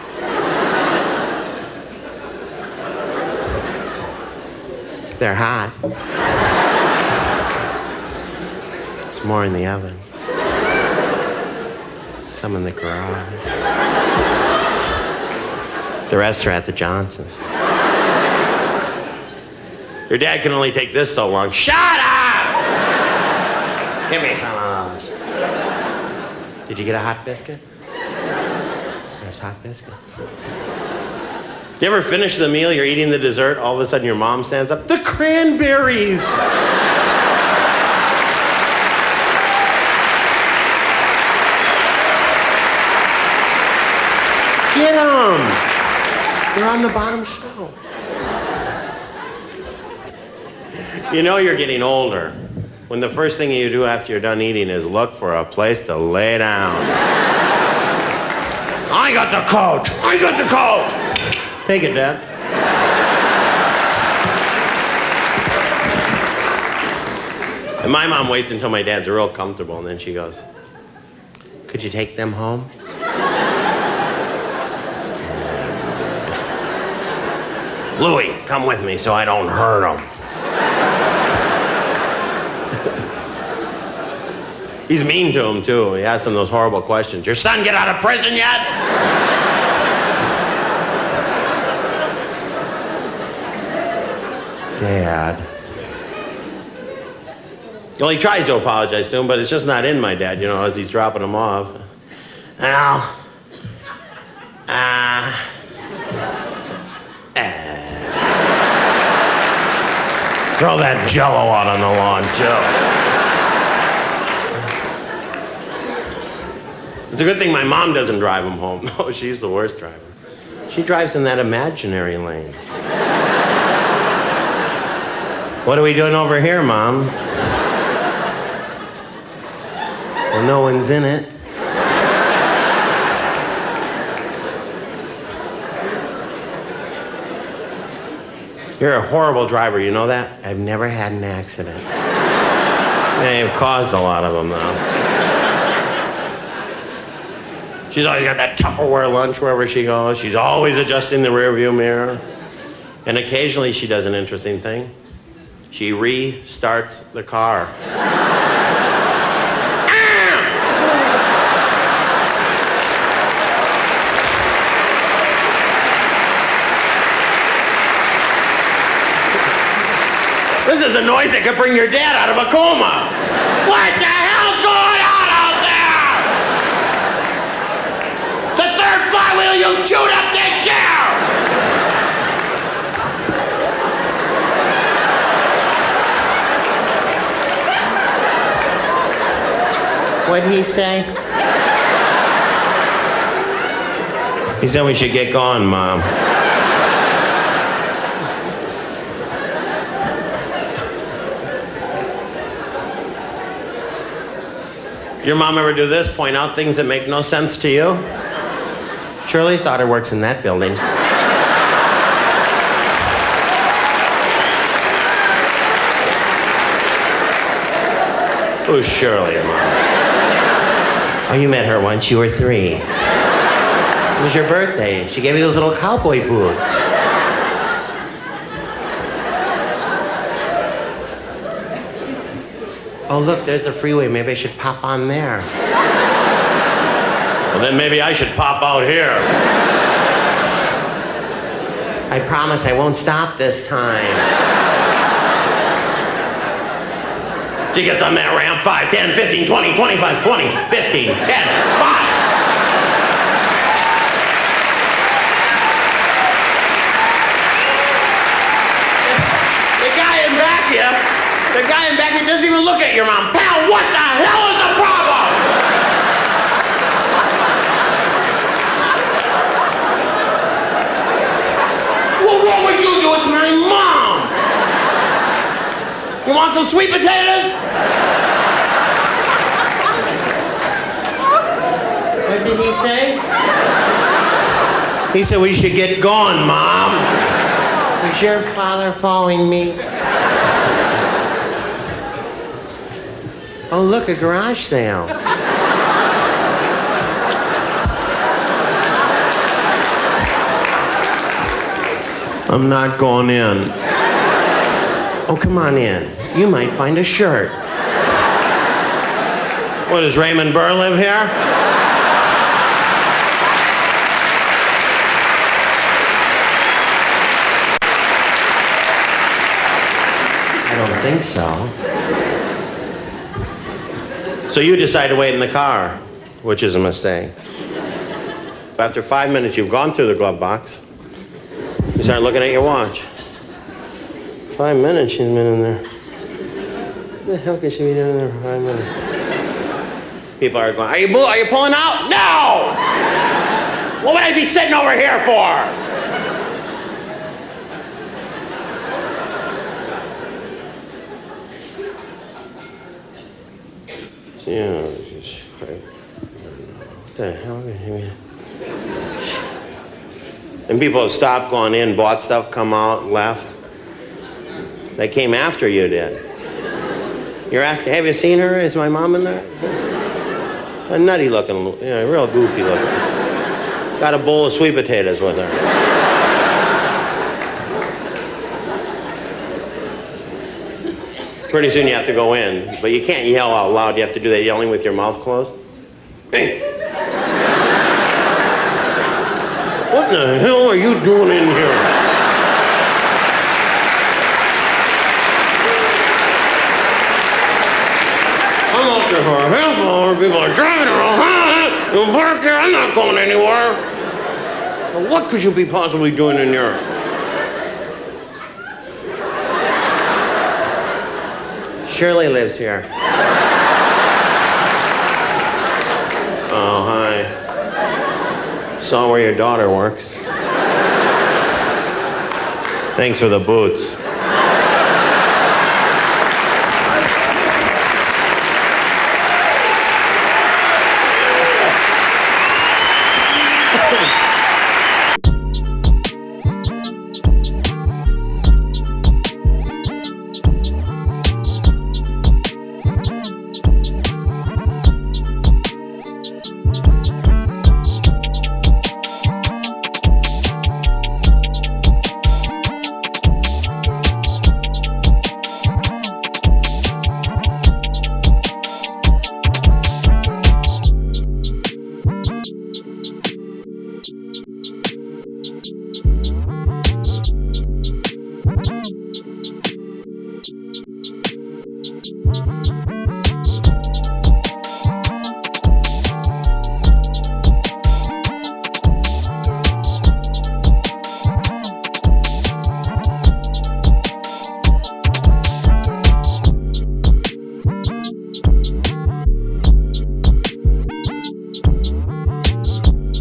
They're hot. There's more in the oven. Some in the garage. The rest are at the Johnsons. Your dad can only take this so long. Shut up! Give me some of those. Did you get a hot biscuit? There's hot biscuit. You ever finish the meal, you're eating the dessert, all of a sudden your mom stands up, the cranberries! Get them! They're on the bottom shelf. You know you're getting older when the first thing you do after you're done eating is look for a place to lay down. I got the couch! I got the couch! Take it, Dad. And my mom waits until my dad's real comfortable, and then she goes, could you take them home? Louie, come with me so I don't hurt him. He's mean to him, too. He asks him those horrible questions. Your son get out of prison yet? Dad. Well, he tries to apologize to him, but it's just not in my dad, you know, as he's dropping him off. Al. Throw that Jell-O out on the lawn, too. It's a good thing my mom doesn't drive him home. No, she's the worst driver. She drives in that imaginary lane. What are we doing over here, Mom? Well, no one's in it. You're a horrible driver, you know that? I've never had an accident. They've caused a lot of them, though. She's always got that Tupperware lunch wherever she goes. She's always adjusting the rearview mirror. And occasionally she does an interesting thing. She restarts the car. This is a noise that could bring your dad out of a coma. What the hell's going on out there? The third flywheel, you chewed up this year! What'd he say? He said we should get going, Mom. Your mom ever do this? Point out things that make no sense to you? Shirley's daughter works in that building. Who's Shirley, Mom? Oh, you met her once. You were 3. It was your birthday. She gave you those little cowboy boots. Oh, look, there's the freeway. Maybe I should pop on there. Well, then maybe I should pop out here. I promise I won't stop this time. She gets on that ramp, 5, 10, 15, 20, 25, 20, 15, 10, 5. The guy in back here doesn't even look at your mom. Pal, what the hell is the problem? Well, what would you do? It's my mom. You want some sweet potatoes? What did he say? He said we should get going, Mom. Was your father following me? Oh, look, a garage sale. I'm not going in. Oh, come on in. You might find a shirt. What, does Raymond Burr live here? I don't think so. So you decide to wait in the car, which is a mistake. But after 5 minutes, you've gone through the glove box. You start looking at your watch. 5 minutes she's been in there. What the hell could she be doing in there for 5 minutes? People are going, are you pulling out? No! What would I be sitting over here for? Yeah, what the hell? And people have stopped, gone in, bought stuff, come out, left. They came after you did. You're asking, have you seen her? Is my mom in there? A nutty looking, real goofy looking. Got a bowl of sweet potatoes with her. Pretty soon you have to go in, but you can't yell out loud. You have to do that yelling with your mouth closed. Hey! What the hell are you doing in here? I'm out there for a half hour. People are driving around. You park here. I'm not going anywhere. Well, what could you be possibly doing in here? Shirley lives here. Oh, hi. Saw where your daughter works. Thanks for the boots.